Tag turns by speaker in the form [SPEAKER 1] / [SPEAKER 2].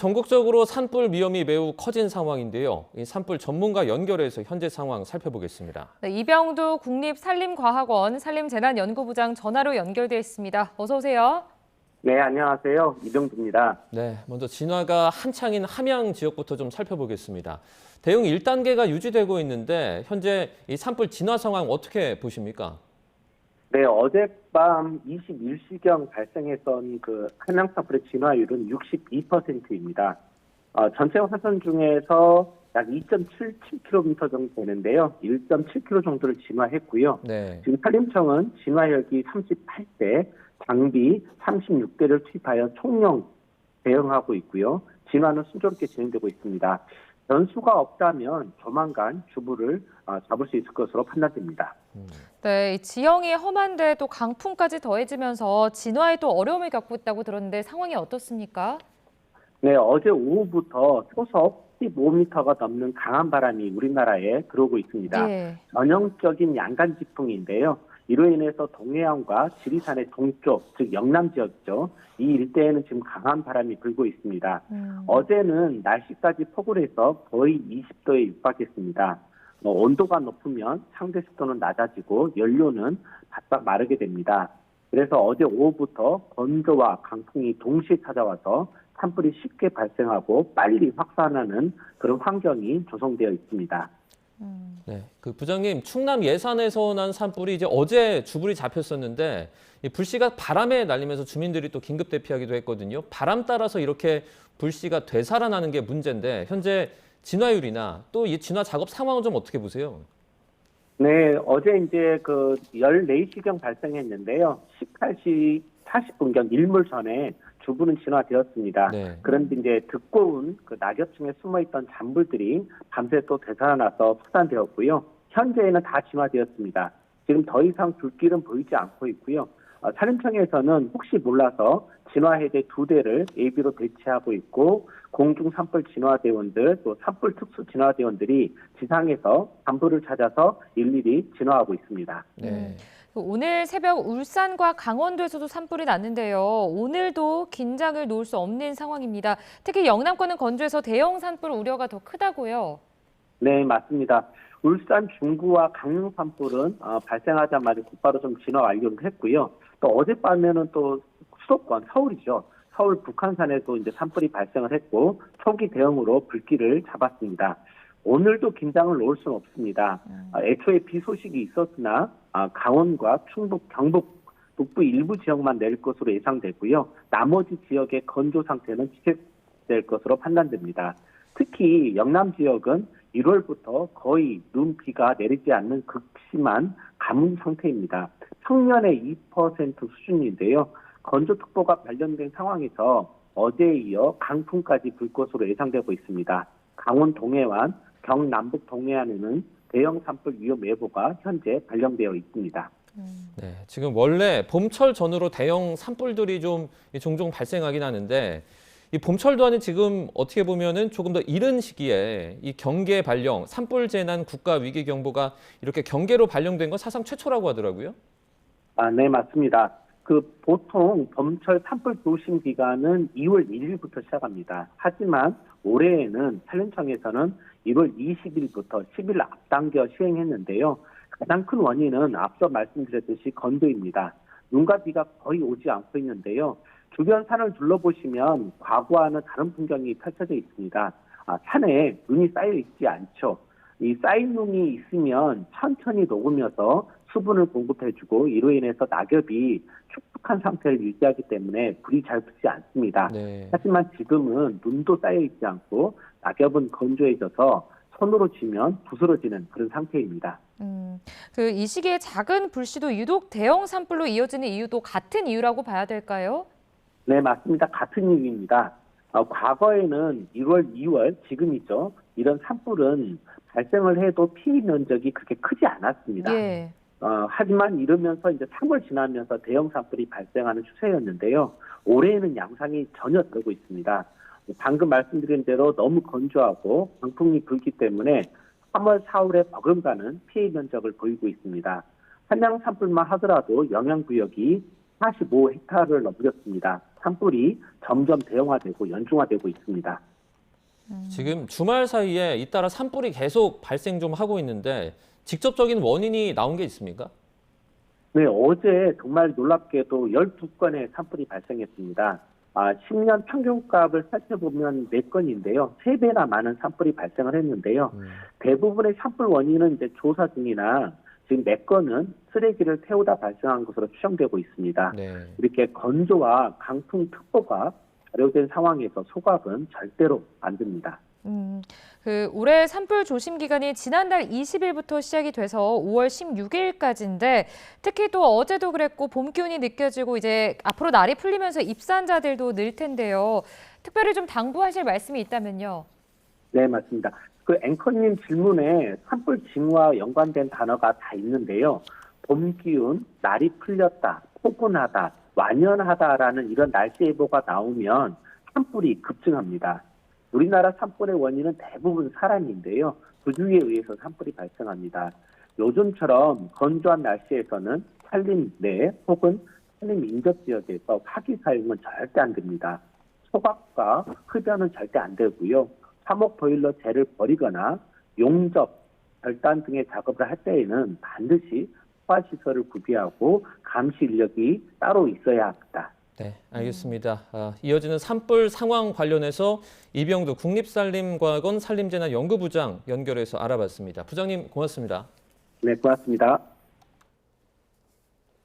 [SPEAKER 1] 전국적으로 산불 위험이 매우 커진 상황인데요. 이 산불 전문가 연결해서 현재 상황 살펴보겠습니다.
[SPEAKER 2] 네, 이병두 국립산림과학원 산림재난연구부장 전화로 연결돼 있습니다. 어서 오세요.
[SPEAKER 3] 네, 안녕하세요. 이병두입니다.
[SPEAKER 1] 네, 먼저 진화가 한창인 함양 지역부터 좀 살펴보겠습니다. 대응 1단계가 유지되고 있는데 현재 이 산불 진화 상황 어떻게 보십니까?
[SPEAKER 3] 네, 어젯밤 21시경 발생했던 그 함양 산불의 진화율은 62%입니다. 전체 화산 중에서 약 2.77km 정도 되는데요. 1.7km 정도를 진화했고요.
[SPEAKER 1] 네.
[SPEAKER 3] 지금 산림청은 진화헬기 38대, 장비 36대를 투입하여 총령 대응하고 있고요. 진화는 순조롭게 진행되고 있습니다. 변수가 없다면 조만간 주부를 잡을 수 있을 것으로 판단됩니다.
[SPEAKER 2] 네, 지형이 험한데 또 강풍까지 더해지면서 진화에도 어려움을 겪고 있다고 들었는데 상황이 어떻습니까?
[SPEAKER 3] 네, 어제 오후부터 초속 15m가 넘는 강한 바람이 우리나라에 들어오고 있습니다.
[SPEAKER 2] 예.
[SPEAKER 3] 전형적인 양간지풍인데요. 이로 인해서 동해안과 지리산의 동쪽, 즉 영남 지역이죠. 이 일대에는 지금 강한 바람이 불고 있습니다. 어제는 날씨까지 포근해서 거의 20도에 육박했습니다. 온도가 높으면 상대 습도는 낮아지고 연료는 바싹 마르게 됩니다. 그래서 어제 오후부터 건조와 강풍이 동시에 찾아와서 산불이 쉽게 발생하고 빨리 확산하는 그런 환경이 조성되어 있습니다.
[SPEAKER 1] 네, 그 부장님, 충남 예산에서 난 산불이 이제 어제 주불이 잡혔었는데 이 불씨가 바람에 날리면서 주민들이 또 긴급 대피하기도 했거든요. 바람 따라서 이렇게 불씨가 되살아나는 게 문제인데 현재 진화율이나 또 이 진화 작업 상황은 좀 어떻게 보세요?
[SPEAKER 3] 네, 어제 이제 그 14시경 발생했는데요. 18시 40분경 일몰 전에 주부는 진화되었습니다.
[SPEAKER 1] 네.
[SPEAKER 3] 그런데 이제 두꺼운 그 낙엽층에 숨어있던 잔불들이 밤새 또 되살아나서 확산되었고요. 현재는 다 진화되었습니다. 지금 더 이상 불길은 보이지 않고 있고요. 산림청에서는 혹시 몰라서 진화해제 2대를 예비로 배치하고 있고 공중 산불 진화대원들 또 산불 특수 진화대원들이 지상에서 잔불을 찾아서 일일이 진화하고 있습니다.
[SPEAKER 1] 네.
[SPEAKER 2] 오늘 새벽 울산과 강원도에서도 산불이 났는데요. 오늘도 긴장을 놓을 수 없는 상황입니다. 특히 영남권은 건조해서 대형 산불 우려가 더 크다고요.
[SPEAKER 3] 네, 맞습니다. 울산 중구와 강릉 산불은 발생하자마자 곧바로 좀 진화 완료를 했고요. 또 어젯밤에는 또 수도권 서울이죠. 서울 북한산에도 이제 산불이 발생을 했고 초기 대응으로 불길을 잡았습니다. 오늘도 긴장을 놓을 수는 없습니다. 애초에 비 소식이 있었으나 강원과 충북, 경북, 북부 일부 지역만 내릴 것으로 예상되고요. 나머지 지역의 건조 상태는 지속될 것으로 판단됩니다. 특히 영남 지역은 1월부터 거의 눈비가 내리지 않는 극심한 가뭄 상태입니다. 평년의 2% 수준인데요. 건조특보가 발령된 상황에서 어제에 이어 강풍까지 불 것으로 예상되고 있습니다. 강원 동해안, 경남북 동해안에는 대형 산불 위험 예보가 현재 발령되어 있습니다.
[SPEAKER 1] 네, 지금 원래 봄철 전후로 대형 산불들이 좀 종종 발생하긴 하는데 이 봄철도와는 지금 어떻게 보면은 조금 더 이른 시기에 이 경계 발령, 산불 재난 국가 위기 경보가 이렇게 경계로 발령된 건 사상 최초라고 하더라고요.
[SPEAKER 3] 네, 맞습니다. 보통 봄철 산불 조심 기간은 2월 1일부터 시작합니다. 하지만 올해에는 산림청에서는 1월 20일부터 10일 앞당겨 시행했는데요. 가장 큰 원인은 앞서 말씀드렸듯이 건조입니다. 눈과 비가 거의 오지 않고 있는데요. 주변 산을 둘러보시면 과거와는 다른 풍경이 펼쳐져 있습니다. 산에 눈이 쌓여 있지 않죠. 이 쌓인 눈이 있으면 천천히 녹으면서 수분을 공급해주고 이로 인해서 낙엽이 축축한 상태를 유지하기 때문에 불이 잘 붙지 않습니다.
[SPEAKER 1] 네.
[SPEAKER 3] 하지만 지금은 눈도 쌓여 있지 않고 낙엽은 건조해져서 손으로 쥐면 부스러지는 그런 상태입니다.
[SPEAKER 2] 이 시기에 작은 불씨도 유독 대형 산불로 이어지는 이유도 같은 이유라고 봐야 될까요?
[SPEAKER 3] 네, 맞습니다. 같은 이유입니다. 과거에는 1월, 2월, 지금이죠. 이런 산불은 발생을 해도 피해 면적이 그렇게 크지 않았습니다.
[SPEAKER 2] 예.
[SPEAKER 3] 하지만 이러면서 이제 3월 지나면서 대형 산불이 발생하는 추세였는데요. 올해에는 양상이 전혀 다르고 있습니다. 방금 말씀드린 대로 너무 건조하고 강풍이 불기 때문에 3월, 4월에 버금가는 피해 면적을 보이고 있습니다. 한양 산불만 하더라도 영향구역이 45헥타르를 넘겼습니다. 산불이 점점 대형화되고 연중화되고 있습니다.
[SPEAKER 1] 지금 주말 사이에 잇따라 산불이 계속 발생 좀 하고 있는데 직접적인 원인이 나온 게 있습니까?
[SPEAKER 3] 네, 어제 정말 놀랍게도 12건의 산불이 발생했습니다. 10년 평균값을 살펴보면 4건인데요. 3배나 많은 산불이 발생을 했는데요. 대부분의 산불 원인은 이제 조사 중이나 지금 4건은 쓰레기를 태우다 발생한 것으로 추정되고 있습니다.
[SPEAKER 1] 네.
[SPEAKER 3] 이렇게 건조와 강풍특보가 발효된 상황에서 소각은 절대로 안 됩니다.
[SPEAKER 2] 올해 산불 조심 기간이 지난달 20일부터 시작이 돼서 5월 16일까지인데 특히 또 어제도 그랬고 봄 기운이 느껴지고 이제 앞으로 날이 풀리면서 입산자들도 늘 텐데요. 특별히 좀 당부하실 말씀이 있다면요.
[SPEAKER 3] 네, 맞습니다. 그 앵커님 질문에 산불 징후와 연관된 단어가 다 있는데요. 봄 기운, 날이 풀렸다, 포근하다, 완연하다라는 이런 날씨 예보가 나오면 산불이 급증합니다. 우리나라 산불의 원인은 대부분 사람인데요. 부주의에 의해서 산불이 발생합니다. 요즘처럼 건조한 날씨에서는 산림 내 혹은 산림 인접 지역에서 화기 사용은 절대 안 됩니다. 소각과 흡연은 절대 안 되고요. 화목 보일러 재를 버리거나 용접, 절단 등의 작업을 할 때에는 반드시 소화 시설을 구비하고 감시 인력이 따로 있어야 합니다.
[SPEAKER 1] 네, 알겠습니다. 이어지는 산불 상황 관련해서 이병두 국립산림과학원 산림재난연구부장 연결해서 알아봤습니다. 부장님 고맙습니다.
[SPEAKER 3] 네, 고맙습니다.